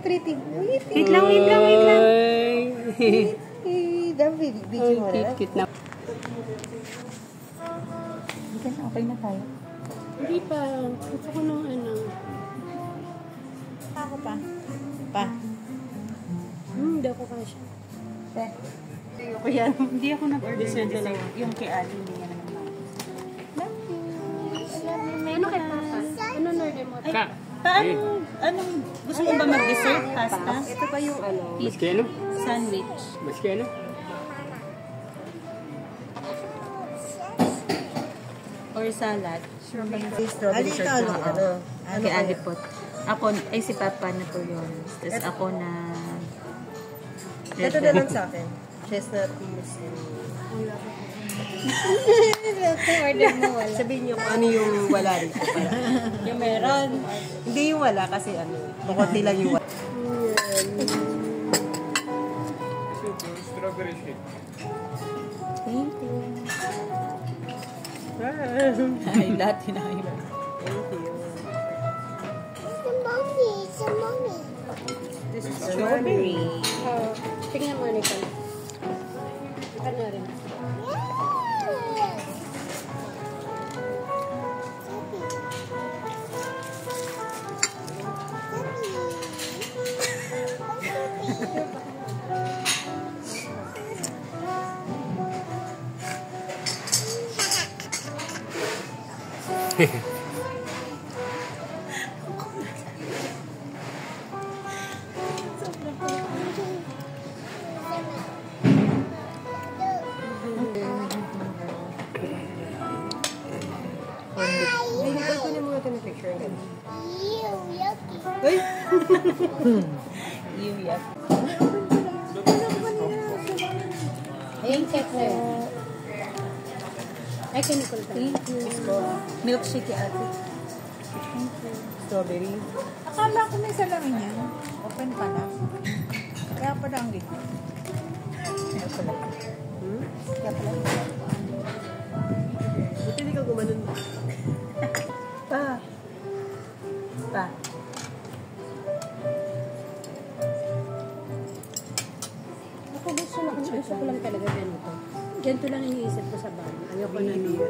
pretty. Wait lang, wait lang, wait lang. David, video mo na. Cute na. Okay na tayo. Hindi pa. Gusto ko nung ano. Ako pa. Pa. Hindi ako kasha. Ako yan. Hindi ako nag-order sa dalawa. Yung kay Ali, hindi yan naman. Ano kay Papa? Ano order mo? Anong gusto mo ba mag-dessert? Pasta? Ito pa yung ano. Maski ano? Sandwich. Maski ano? Or salad? Ali ka ano? Kay Ali po. Ako, ay si Papa na po yun. Tapos ako na... Ito na lang sa akin. Chestnut mousse. order mo wala. Sabihin niyo kung ano yung wala rin. Yung meron. Hindi yung wala kasi ano. Makunti lang yung wala. Strawberry shake. Thank you. Ay, lahat hinahira. Thank you. This is Strawberry. Tingnan mo nito. Ano rin? Kunin mo natin yung picture nila. Yuyak. Ayun, check na yun. Ay, kinikul ka. Thank you. Milkshake kay ate. Thank you. Strawberry. Akala ko may salamin yan. Open pa na. Kaya pa lang dito. Kaya pala. Kaya pala. Buti hindi ka gumanon. Pa. Pa. Ako gusto ko lang talaga ganito. Ganito lang iniisip ko sa bahay. Ayoko na niya.